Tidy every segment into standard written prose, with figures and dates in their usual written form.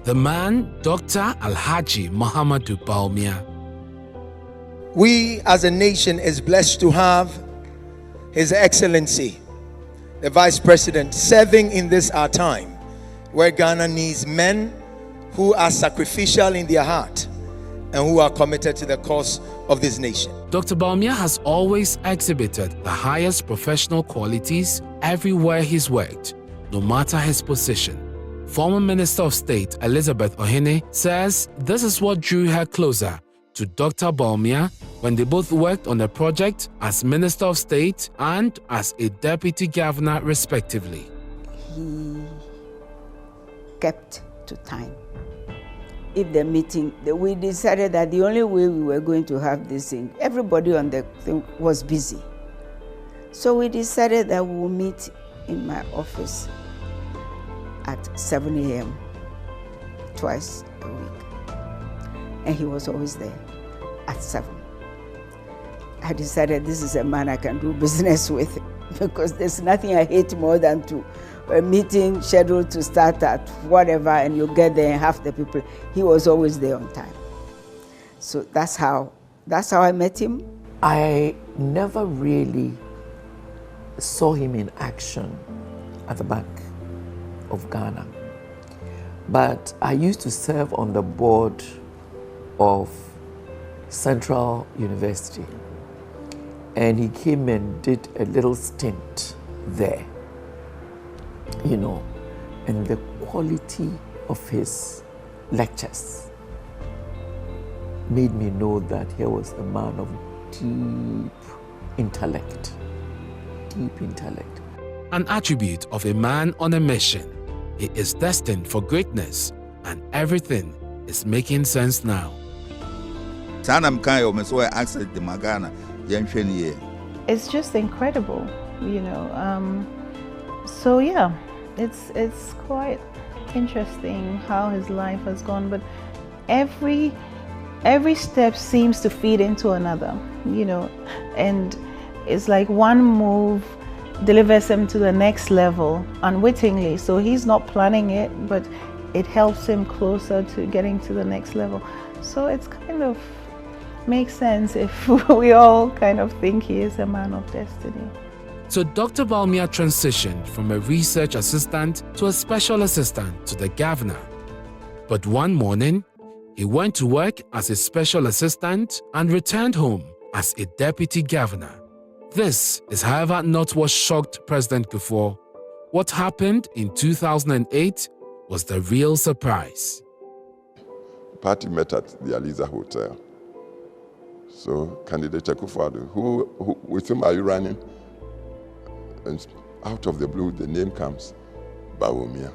The man, Dr. Alhaji Muhammadu Bawumia. We as a nation is blessed to have His Excellency, the Vice President, serving in this our time where Ghana needs men who are sacrificial in their heart and who are committed to the cause of this nation. Dr. Bawumia has always exhibited the highest professional qualities everywhere he's worked, no matter his position. Former Minister of State Elizabeth Ohene says this is what drew her closer to Dr. Bawumia when they both worked on a project as Minister of State and as a Deputy Governor respectively. He kept to time. If the meeting, we decided that the only way we were going to have this thing, everybody on the thing was busy. So we decided that we will meet in my office at 7 a.m. twice a week. And he was always there at 7. I decided this is a man I can do business with because there's nothing I hate more than a meeting scheduled to start at whatever and you get there and half the people. He was always there on time. So that's how I met him. I never really saw him in action at the Bank of Ghana. But I used to serve on the board of Central University. And he came and did a little stint there. You know, and the quality of his lectures made me know that he was a man of deep intellect. An attribute of a man on a mission. He is destined for greatness, and everything is making sense now. It's just incredible, you know. So yeah, it's quite interesting how his life has gone, but every step seems to feed into another, you know, and it's like one move delivers him to the next level unwittingly. So he's not planning it, but it helps him closer to getting to the next level. So it's kind of makes sense if we all kind of think he is a man of destiny. So Dr. Bawumia transitioned from a research assistant to a special assistant to the governor. But one morning, he went to work as a special assistant and returned home as a deputy governor. This is, however, not what shocked President Kufuor. What happened in 2008 was the real surprise. The party met at the Aliza Hotel. So candidate Kufuor, who with whom are you running? And out of the blue, the name comes, Bawumia.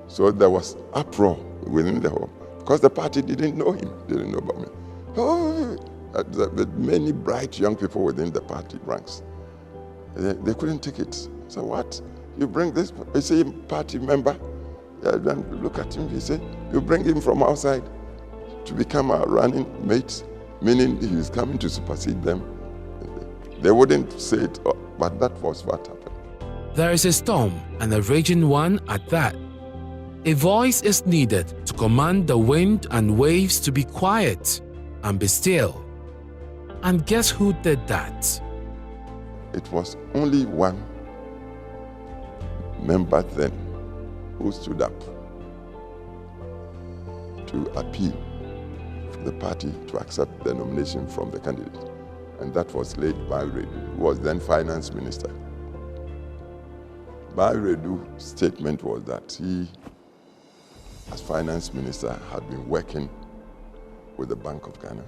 So there was uproar within the hall because the party didn't know him, didn't know Bawumia. Oh, the many bright young people within the party ranks, they couldn't take it. So what? You bring this, you see, party member, then look at him, he said, you bring him from outside to become a running mate, meaning he is coming to supersede them. They wouldn't say it, but that was what happened. There is a storm, and a raging one at that. A voice is needed to command the wind and waves to be quiet and be still. And guess who did that? It was only one member then who stood up to appeal for the party to accept the nomination from the candidate. And that was late Bawumia, who was then finance minister. Bawumia's statement was that he, as finance minister, had been working with the Bank of Ghana,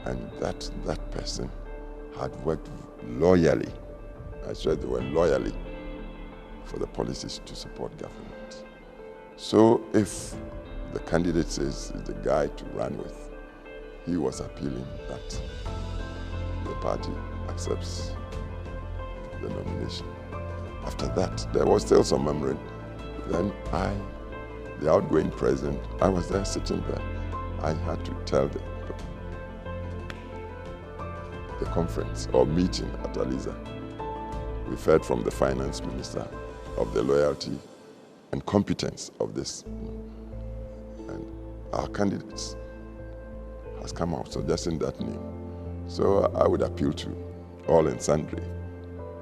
and that person had worked loyally, I said the word loyally, for the policies to support government. So if the candidate says is the guy to run with, he was appealing that the party accepts the nomination. After that, there was still some murmuring. Then the outgoing president, I was there sitting there. I had to tell the conference or meeting at Aliza. We heard from the finance minister of the loyalty and competence of this. And our candidates has come out suggesting that name. So I would appeal to all and sundry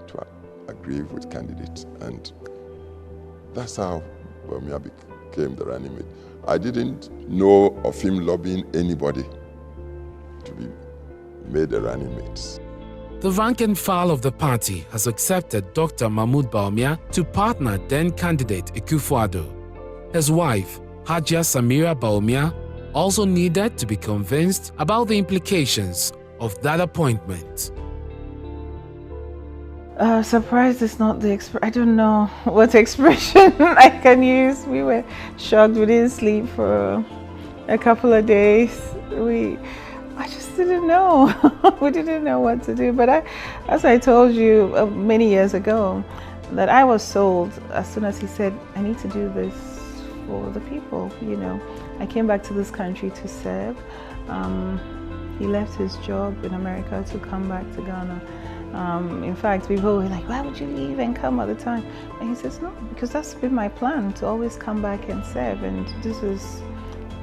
to agree with candidates. And that's how Bawumia became the running mate. I didn't know of him lobbying anybody to be made a running mate. The rank and file of the party has accepted Dr. Mahmoud Bawumia to partner then-candidate Akufo-Addo. His wife, Hajia Samira Bawumia, also needed to be convinced about the implications of that appointment. Surprised is not the I don't know what expression I can use. We were shocked. We didn't sleep for a couple of days. I just didn't know. We didn't know what to do. But as I told you many years ago, that I was sold as soon as he said, I need to do this for the people, you know. I came back to this country to serve. He left his job in America to come back to Ghana. In fact, people were like, why would you leave and come all the time? And he says, no, because that's been my plan, to always come back and serve. And this is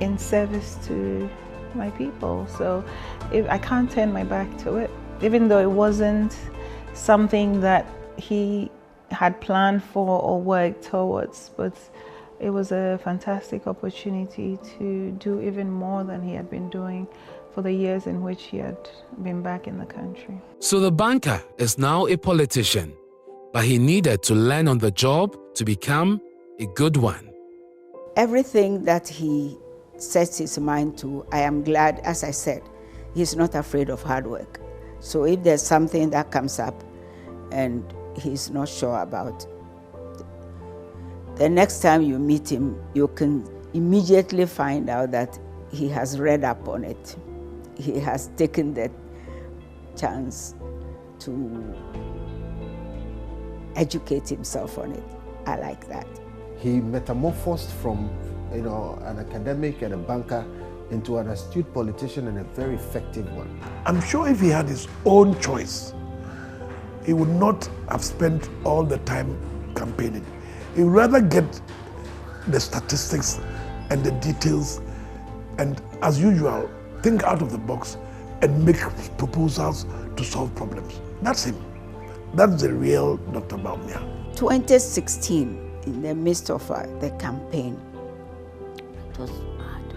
in service to my people. So I can't turn my back to it, even though it wasn't something that he had planned for or worked towards. But it was a fantastic opportunity to do even more than he had been doing for the years in which he had been back in the country. So the banker is now a politician, but he needed to learn on the job to become a good one. Everything that he sets his mind to, I am glad, as I said, he's not afraid of hard work. So if there's something that comes up and he's not sure about, the next time you meet him, you can immediately find out that he has read up on it. He has taken the chance to educate himself on it. I like that. He metamorphosed from an academic and a banker into an astute politician and a very effective one. I'm sure if he had his own choice, he would not have spent all the time campaigning. He would rather get the statistics and the details and, as usual, think out of the box and make proposals to solve problems. That's him. That's the real Dr. Bawumia. 2016, in the midst of the campaign, it was hard.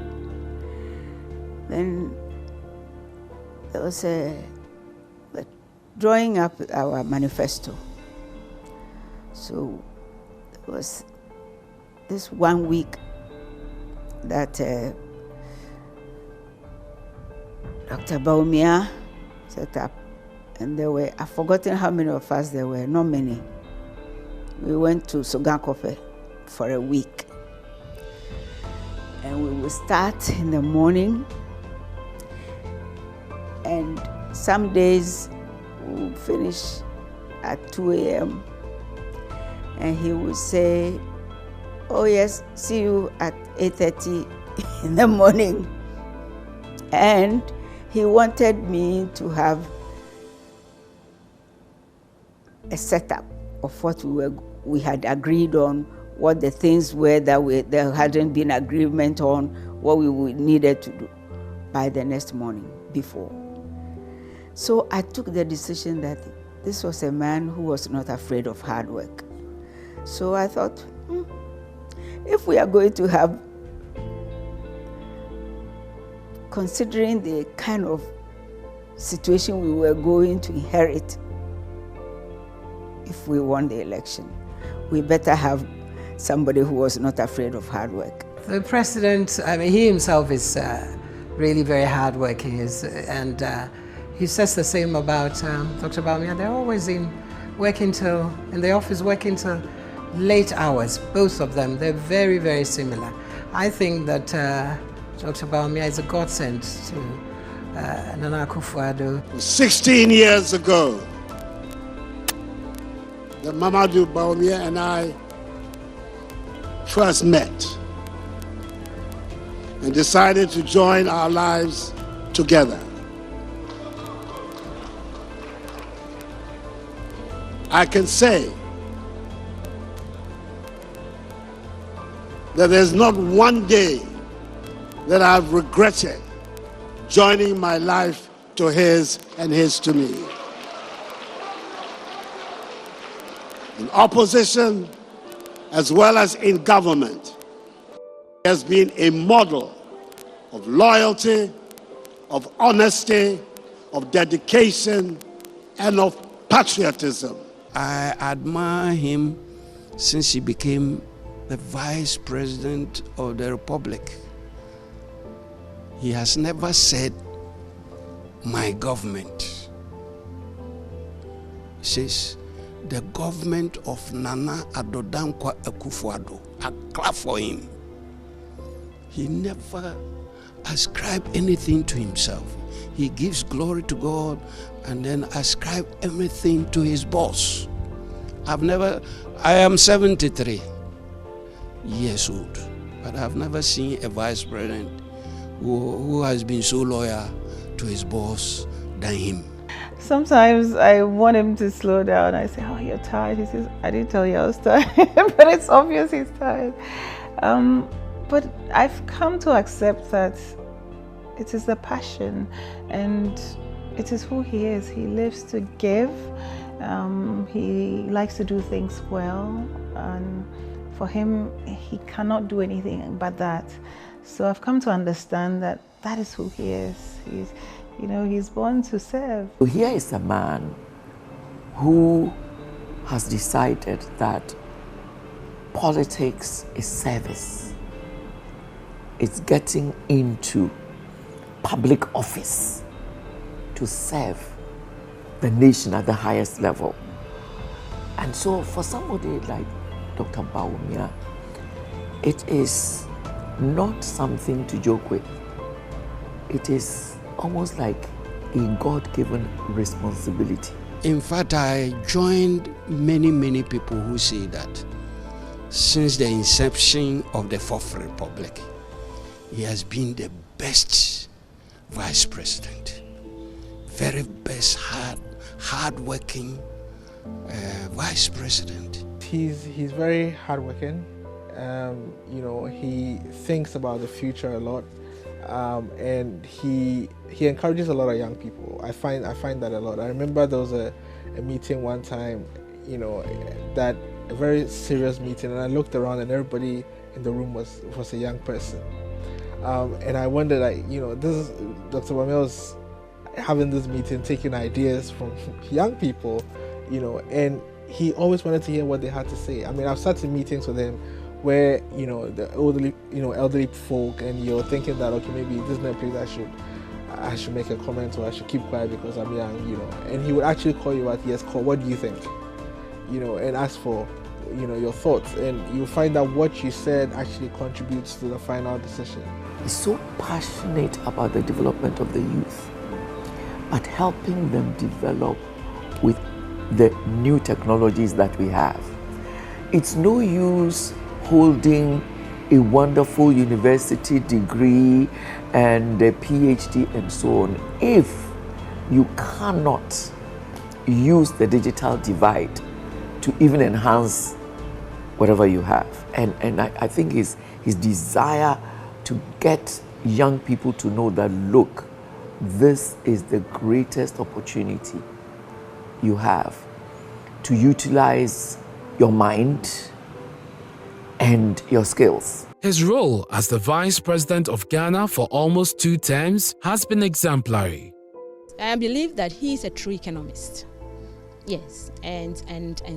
Then there was drawing up our manifesto. So there was this 1 week that Dr. Bawumia set up, and there were, I've forgotten how many of us there were, not many. We went to Sogankope for a week. And we would start in the morning, and some days we would finish at 2 a.m. And he would say, oh yes, see you at 8:30 in the morning. And he wanted me to have a setup of what we had agreed on, what the things were that there hadn't been agreement on, what we needed to do by the next morning before. So I took the decision that this was a man who was not afraid of hard work. So I thought, if we are going to have, considering the kind of situation we were going to inherit if we won the election, we better have somebody who was not afraid of hard work. The president, I mean, he himself is really very hardworking, and he says the same about Dr. Bawumia. They're always in the office working till late hours, both of them. They're very, very similar. I think that Dr. Bawumia is a godsend to Nana Akufo-Addo. 16 years ago, that Mamadou Bawumia and I first met and decided to join our lives together. I can say that there's not one day that I've regretted joining my life to his and his to me. In opposition as well as in government, he has been a model of loyalty, of honesty, of dedication, and of patriotism. I admire him since he became the Vice President of the Republic. He has never said, "my government." He says, "the government of Nana Addo Dankwa Akufo-Addo." I clap for him. He never ascribed anything to himself. He gives glory to God and then ascribe everything to his boss. I am 73 years old, but I've never seen a vice president who has been so loyal to his boss than him. Sometimes I want him to slow down. I say, "Oh, you're tired." He says, "I didn't tell you I was tired." But it's obvious he's tired. But I've come to accept that it is the passion and it is who he is. He lives to give. He likes to do things well. And for him, he cannot do anything but that. So I've come to understand that that is who he is. He's born to serve. Here is a man who has decided that politics is service. It's getting into public office to serve the nation at the highest level. And so for somebody like Dr. Bawumia, it is not something to joke with. It is almost like a God-given responsibility. In fact, I joined many people who say that since the inception of the Fourth Republic, he has been the best vice president, very best hard-working vice president. He's very hardworking. He thinks about the future a lot, and he encourages a lot of young people. I find that a lot. I remember there was a meeting one time, that a very serious meeting, and I looked around and everybody in the room was a young person. And I wondered, this is Dr. Bawumia was having this meeting, taking ideas from young people, and he always wanted to hear what they had to say. I mean, I've sat in meetings with him where, the elderly folk, and you're thinking that, okay, maybe this is not a place I should make a comment, or I should keep quiet because I'm young, and he would actually call you out, "Yes, call, what do you think?" And ask for, your thoughts, and you find out what you said actually contributes to the final decision. He's so passionate about the development of the youth, but helping them develop with the new technologies that we have. It's no use holding a wonderful university degree and a PhD and so on if you cannot use the digital divide to even enhance whatever you have. And I think his desire to get young people to know that, look, this is the greatest opportunity you have to utilize your mind and your skills. His role as the Vice President of Ghana for almost 2 terms has been exemplary. I believe that he is a true economist. Yes, and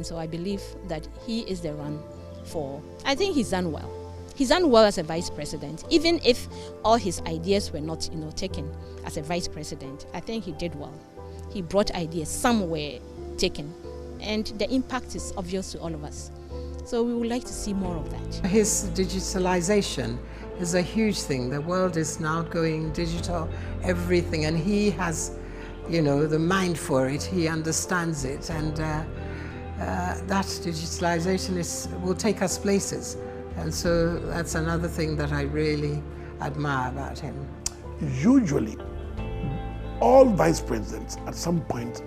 so I believe that he is the one for. I think he's done well. He's done well as a vice president, even if all his ideas were not, taken as a vice president. I think he did well. He brought ideas, some were taken, and the impact is obvious to all of us. So we would like to see more of that. His digitalization is a huge thing. The world is now going digital, everything, and he has, the mind for it. He understands it, and that digitalization will take us places. And so that's another thing that I really admire about him. Usually, all vice presidents at some point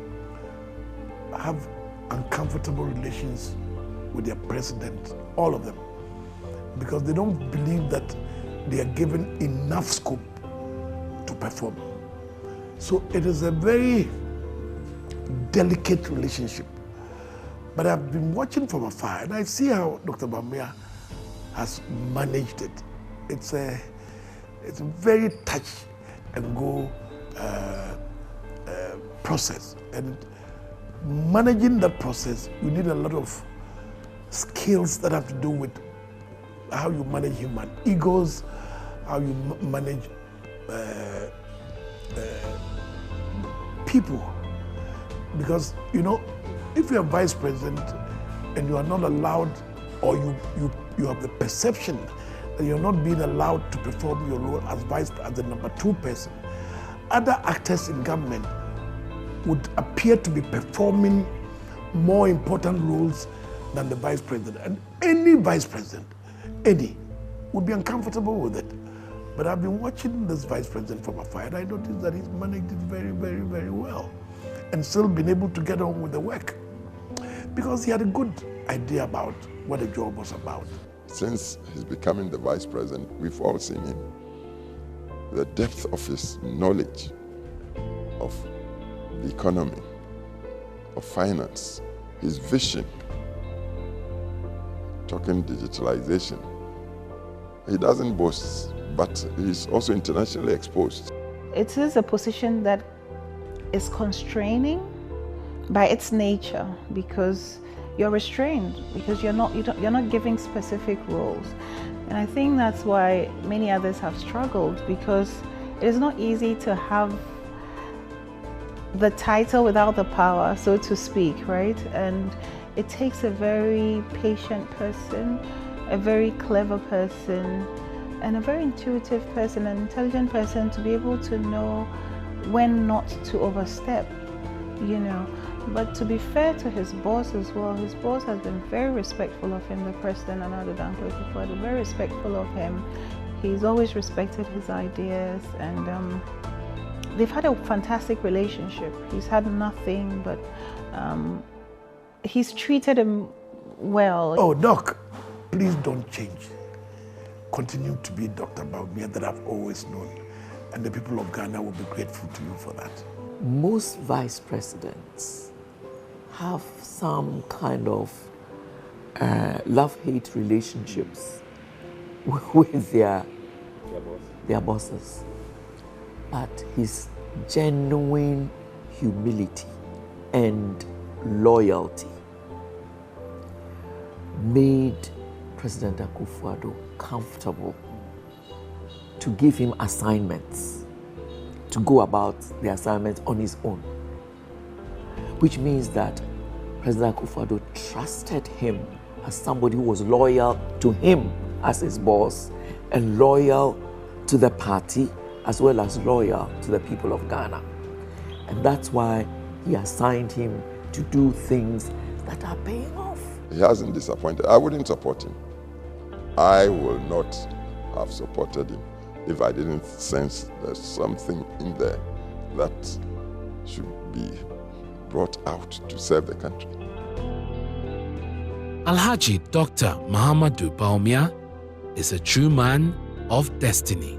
have uncomfortable relations with their president, all of them. because they don't believe that they are given enough scope to perform. So it is a very delicate relationship. But I've been watching from afar, and I see how Dr. Bawumia has managed it. It's a very touch and go process, and managing that process, you need a lot of skills that have to do with how you manage human egos, how you manage people. Because, you know, if you're vice president and you are not allowed, or you have the perception that you're not being allowed to perform your role as the number 2 person, other actors in government would appear to be performing more important roles than the vice president. And any vice president, would be uncomfortable with it. But I've been watching this vice president from afar, and I noticed that he's managed it very, very, very well, and still been able to get on with the work, because he had a good idea about what the job was about. Since he's becoming the vice president, we've all seen him. The depth of his knowledge of the economy, of finance, his vision, talking digitalization. He doesn't boast, but he's also internationally exposed. It is a position that is constraining by its nature, because you're restrained, because you're not giving specific roles. And I think that's why many others have struggled, because it is not easy to have the title without the power, so to speak, right? And it takes a very patient person, a very clever person, and a very intuitive person, an intelligent person, to be able to know when not to overstep, you know. But to be fair to his boss as well, his boss has been very respectful of him, the president, Nana Addo Dankwa Akufo-Addo, very respectful of him. He's always respected his ideas, and they've had a fantastic relationship. He's had nothing but, he's treated him well. Oh, Doc, please don't change. Continue to be Dr. Bawumia that I've always known, and the people of Ghana will be grateful to you for that. Most vice presidents have some kind of love-hate relationships with their bosses. But his genuine humility and loyalty made President Akufo-Addo comfortable to give him assignments, to go about the assignments on his own. Which means that President Akufo-Addo trusted him as somebody who was loyal to him as his boss, and loyal to the party, as well as loyal to the people of Ghana. And that's why he assigned him to do things that are paying off. He hasn't disappointed. I wouldn't support him. I will not have supported him if I didn't sense there's something in there that should be brought out to serve the country. Alhaji Dr. Mahamudu Bawumia is a true man of destiny.